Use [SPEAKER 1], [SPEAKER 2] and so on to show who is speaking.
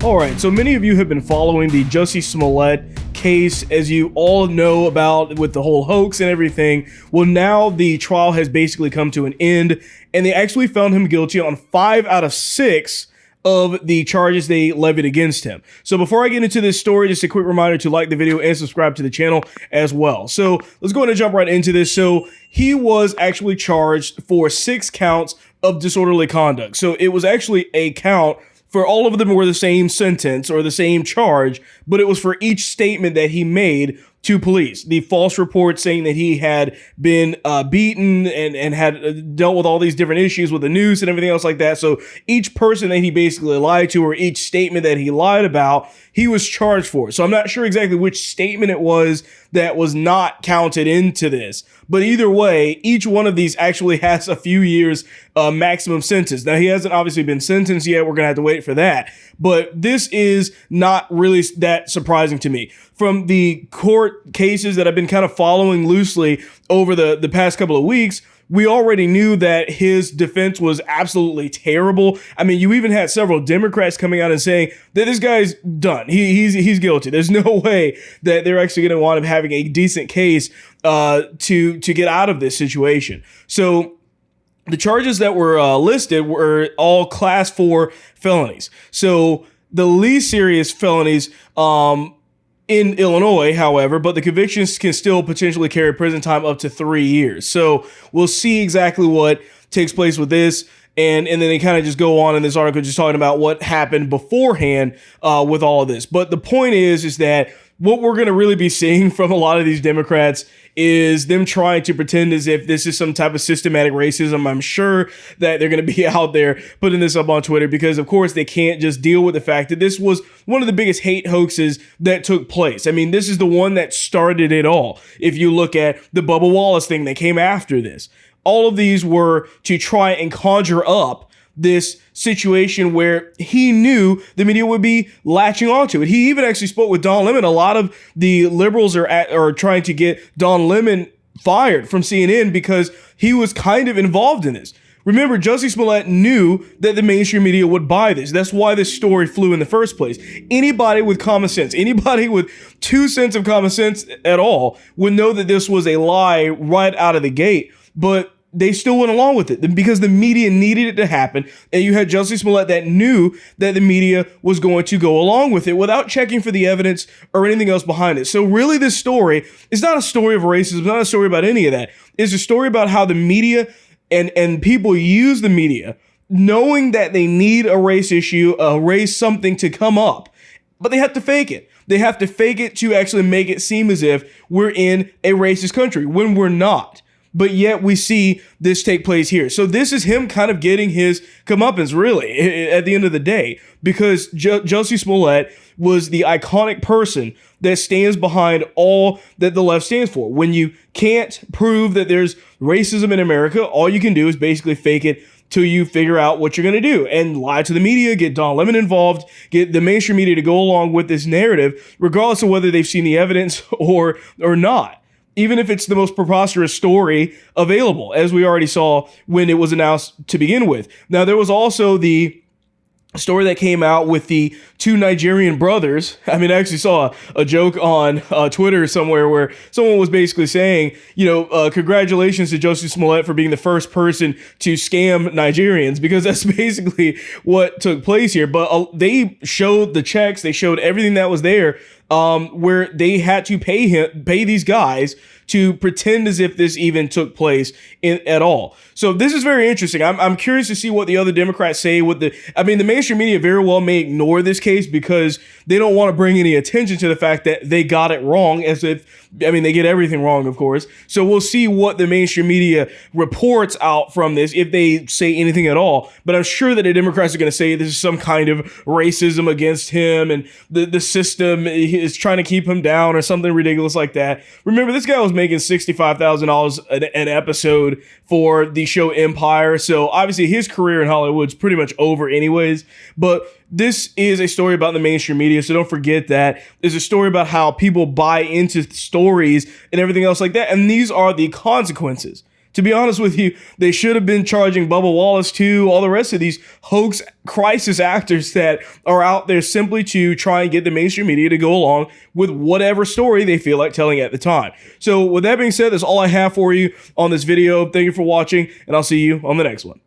[SPEAKER 1] All right, so many of you have been following the Jussie Smollett case, as you all know about with the whole hoax and everything. Well, now the trial has basically come to an end, and they actually found him guilty on 5 out of 6 of the charges they levied against him. So before I get into this story, just a quick reminder to like the video and subscribe to the channel as well. So let's go ahead and jump right into this. So he was actually charged for 6 counts of disorderly conduct. So it was actually a count for all of them were the same sentence or the same charge, but it was for each statement that he made to police. The false report saying that he had been beaten and had dealt with all these different issues with the news and everything else like that. So each person that he basically lied to, or each statement that he lied about, he was charged for. So I'm not sure exactly which statement it was that was not counted into this. But either way, each one of these actually has a few years maximum sentence. Now, he hasn't obviously been sentenced yet. We're going to have to wait for that. But this is not really that surprising to me. From the court cases that I've been kind of following loosely over the past couple of weeks, we already knew that his defense was absolutely terrible. I mean, you even had several Democrats coming out and saying that this guy's done. He's guilty. There's no way that they're actually going to wind up having a decent case to get out of this situation. So the charges that were listed were all class 4 felonies. So the least serious felonies in Illinois, however, but the convictions can still potentially carry prison time up to 3 years. So we'll see exactly what takes place with this. And then they kind of just go on in this article just talking about what happened beforehand with all of this. But the point is that what we're going to really be seeing from a lot of these Democrats is them trying to pretend as if this is some type of systematic racism. I'm sure that they're going to be out there putting this up on Twitter because, of course, they can't just deal with the fact that this was one of the biggest hate hoaxes that took place. I mean, this is the one that started it all. If you look at the Bubba Wallace thing that came after this, all of these were to try and conjure up this situation where he knew the media would be latching onto it. He even actually spoke with Don Lemon. A lot of the liberals are trying to get Don Lemon fired from CNN because he was kind of involved in this. Remember, Jussie Smollett knew that the mainstream media would buy this. That's why this story flew in the first place. Anybody with common sense, anybody with 2 cents of common sense at all would know that this was a lie right out of the gate. But they still went along with it because the media needed it to happen. And you had Jussie Smollett that knew that the media was going to go along with it without checking for the evidence or anything else behind it. So really, this story is not a story of racism. It's not a story about any of that. It's a story about how the media and people use the media knowing that they need a race issue, a race something to come up, but they have to fake it. They have to fake it to actually make it seem as if we're in a racist country when we're not. But yet we see this take place here. So this is him kind of getting his comeuppance, really, at the end of the day, because Jussie Smollett was the iconic person that stands behind all that the left stands for. When you can't prove that there's racism in America, all you can do is basically fake it till you figure out what you're going to do and lie to the media, get Don Lemon involved, get the mainstream media to go along with this narrative, regardless of whether they've seen the evidence or not. Even if it's the most preposterous story available, as we already saw when it was announced to begin with. Now, there was also the story that came out with the 2 Nigerian brothers. I mean, I actually saw a joke on Twitter somewhere where someone was basically saying, congratulations to Jussie Smollett for being the first person to scam Nigerians, because that's basically what took place here. But they showed the checks, they showed everything that was there, where they had to pay these guys to pretend as if this even took place at all. So this is very interesting. I'm curious to see what the other Democrats say. The mainstream media very well may ignore this case because they don't want to bring any attention to the fact that they got it wrong, as if, they get everything wrong, of course. So we'll see what the mainstream media reports out from this, if they say anything at all. But I'm sure that the Democrats are going to say this is some kind of racism against him and the system is trying to keep him down or something ridiculous like that. Remember, this guy was making $65,000 an episode for the show Empire. So obviously his career in Hollywood's pretty much over anyways. But this is a story about the mainstream media, so don't forget that. It's a story about how people buy into stories and everything else like that. And these are the consequences. To be honest with you, they should have been charging Bubba Wallace too, all the rest of these hoax crisis actors that are out there simply to try and get the mainstream media to go along with whatever story they feel like telling at the time. So with that being said, that's all I have for you on this video. Thank you for watching, and I'll see you on the next one.